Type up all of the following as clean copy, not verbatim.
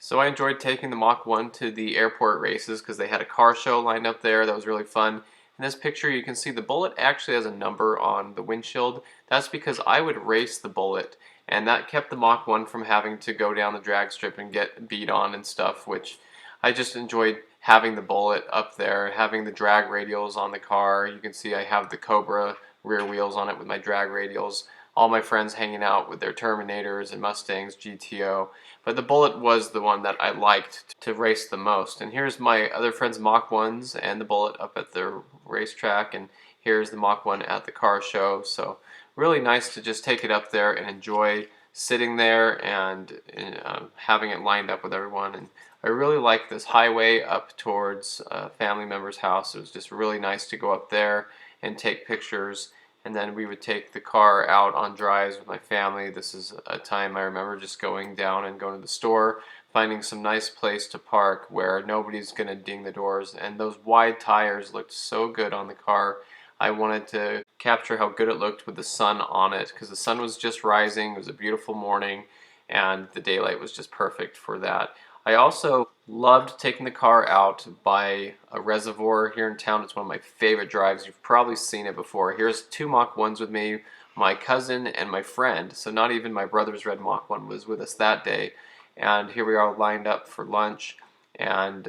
So I enjoyed taking the Mach 1 to the airport races because they had a car show lined up there that was really fun. In this picture you can see the Bullet actually has a number on the windshield. That's because I would race the Bullet, and that kept the Mach 1 from having to go down the drag strip and get beat on and stuff, which I just enjoyed having the Bullet up there, having the drag radials on the car. You can see I have the Cobra rear wheels on it with my drag radials. All my friends hanging out with their Terminators and Mustangs GTO. But the Bullet was the one that I liked to race the most. And here's my other friends' Mach 1s and the Bullet up at the racetrack, and here's the Mach 1 at the car show. So really nice to just take it up there and enjoy sitting there and having it lined up with everyone. And I really like this highway up towards a family member's house. It was just really nice to go up there and take pictures, and then we would take the car out on drives with my family. This is a time I remember just going down and going to the store, finding some nice place to park where nobody's going to ding the doors, and those wide tires looked so good on the car. I wanted to capture how good it looked with the sun on it because the sun was just rising. It was a beautiful morning and the daylight was just perfect for that. I also loved taking the car out by a reservoir here in town. It's one of my favorite drives. You've probably seen it before. Here's two Mach 1s with me, my cousin and my friend. So not even my brother's red Mach 1 was with us that day. And here we are lined up for lunch and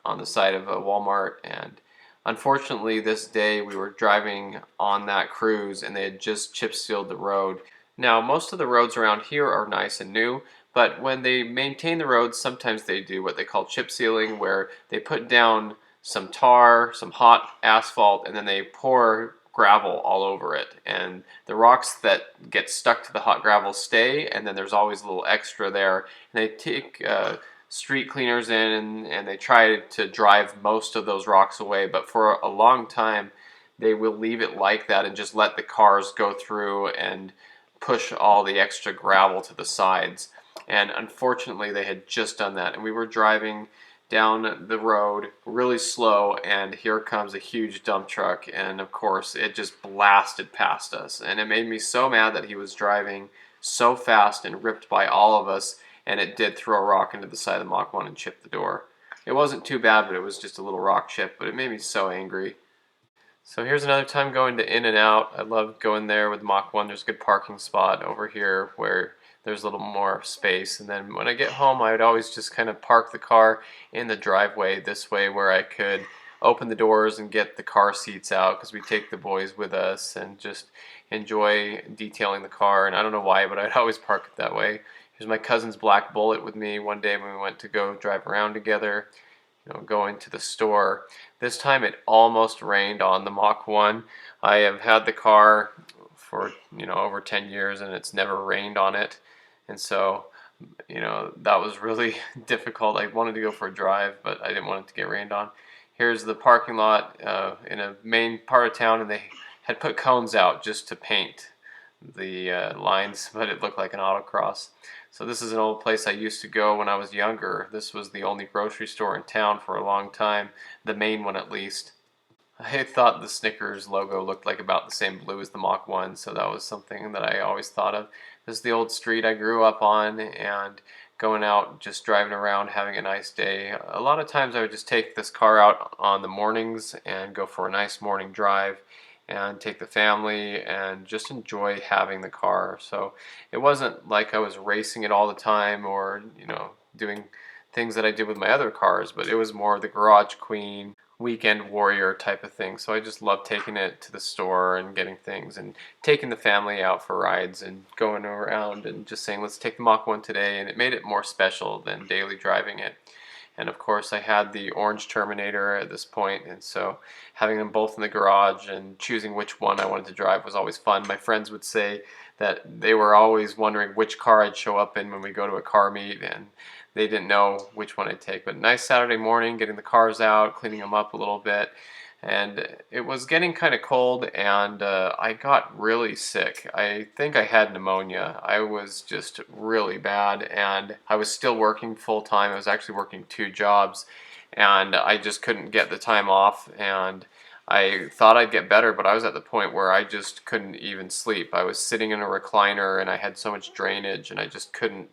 on the side of a Walmart. And unfortunately this day we were driving on that cruise and they had just chip sealed the road. Now most of the roads around here are nice and new, but when they maintain the roads, sometimes they do what they call chip sealing, where they put down some tar, some hot asphalt, and then they pour gravel all over it. And the rocks that get stuck to the hot gravel stay, and then there's always a little extra there. And they take street cleaners in and they try to drive most of those rocks away, but for a long time they will leave it like that and just let the cars go through and push all the extra gravel to the sides. And unfortunately they had just done that, and we were driving down the road really slow, and here comes a huge dump truck, and of course it just blasted past us, and it made me so mad that he was driving so fast and ripped by all of us, and it did throw a rock into the side of the Mach 1 and chip the door. It wasn't too bad, but it was just a little rock chip, but it made me so angry. So here's another time going to In-N-Out. I love going there with Mach 1. There's a good parking spot over here where there's a little more space. And then when I get home, I would always just kind of park the car in the driveway this way where I could open the doors and get the car seats out because we take the boys with us and just enjoy detailing the car. And I don't know why, but I'd always park it that way. Here's my cousin's black Bullet with me one day when we went to go drive around together, going to the store. This time it almost rained on the Mach 1. I have had the car for over 10 years and it's never rained on it, and so that was really difficult. I wanted to go for a drive, but I didn't want it to get rained on. Here's the parking lot in a main part of town, and they had put cones out just to paint the lines, but it looked like an autocross. So this is an old place I used to go when I was younger. This was the only grocery store in town for a long time, the main one at least. I thought the Snickers logo looked like about the same blue as the Mach 1, so that was something that I always thought of. This is the old street I grew up on, and going out, just driving around, having a nice day. A lot of times I would just take this car out on the mornings and go for a nice morning drive and take the family and just enjoy having the car. So it wasn't like I was racing it all the time or doing things that I did with my other cars, but it was more the garage queen, weekend warrior type of thing. So I just loved taking it to the store and getting things and taking the family out for rides and going around and just saying, let's take the Mach 1 today, and it made it more special than daily driving it. And of course I had the orange Terminator at this point, and so having them both in the garage and choosing which one I wanted to drive was always fun. My friends would say that they were always wondering which car I'd show up in when we go to a car meet, and they didn't know which one I'd take. But nice Saturday morning, getting the cars out, cleaning them up a little bit, and it was getting kind of cold, and I got really sick. I think I had pneumonia. I was just really bad, and I was still working full time. I was actually working 2 jobs, and I just couldn't get the time off, and I thought I'd get better, but I was at the point where I just couldn't even sleep. I was sitting in a recliner and I had so much drainage and I just couldn't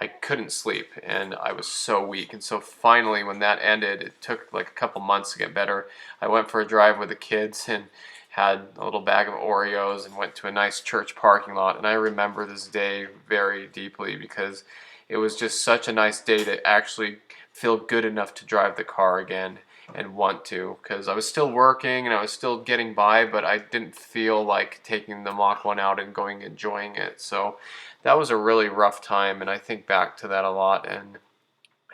I couldn't sleep and I was so weak. And so finally, when that ended, it took like a couple months to get better. I went for a drive with the kids and had a little bag of Oreos and went to a nice church parking lot. And I remember this day very deeply because it was just such a nice day to actually feel good enough to drive the car again and want to, because I was still working and I was still getting by, but I didn't feel like taking the Mach 1 out and going enjoying it. So that was a really rough time, and I think back to that a lot and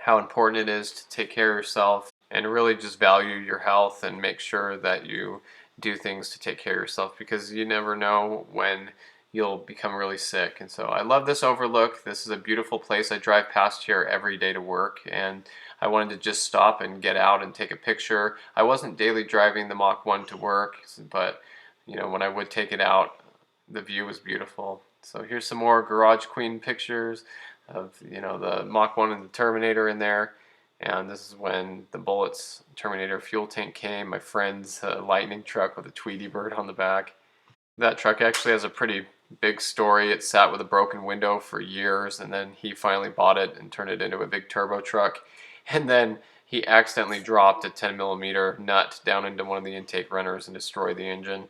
how important it is to take care of yourself and really just value your health and make sure that you do things to take care of yourself, because you never know when you'll become really sick. And so I love this overlook. This is a beautiful place. I drive past here every day to work, and I wanted to just stop and get out and take a picture. I wasn't daily driving the Mach 1 to work, but you know, when I would take it out, the view was beautiful. So here's some more Garage Queen pictures of, you know, the Mach 1 and the Terminator in there. And this is when the Bullett's Terminator fuel tank came, my friend's Lightning truck with a Tweety bird on the back. That truck actually has a pretty big story. It sat with a broken window for years, and then he finally bought it and turned it into a big turbo truck. And then he accidentally dropped a 10mm nut down into one of the intake runners and destroyed the engine.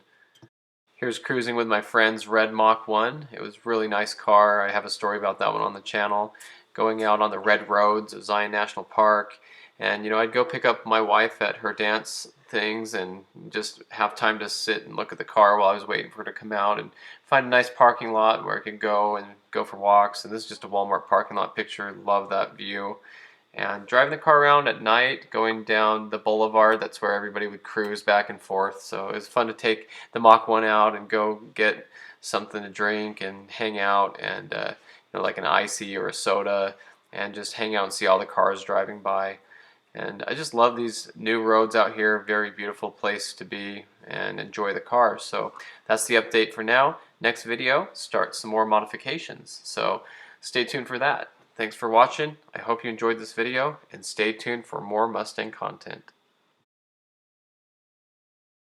Here's cruising with my friend's red Mach 1. It was a really nice car. I have a story about that one on the channel. Going out on the red roads of Zion National Park. And you know, I'd go pick up my wife at her dance things and just have time to sit and look at the car while I was waiting for her to come out, and find a nice parking lot where I could go and go for walks. And this is just a Walmart parking lot picture. Love that view. And driving the car around at night, going down the boulevard, that's where everybody would cruise back and forth. So it was fun to take the Mach 1 out and go get something to drink and hang out, and you know, like an icy or a soda, and just hang out and see all the cars driving by. And I just love these new roads out here. Very beautiful place to be and enjoy the cars. So that's the update for now. Next video, start some more modifications. So stay tuned for that. Thanks for watching. I hope you enjoyed this video, and stay tuned for more Mustang content.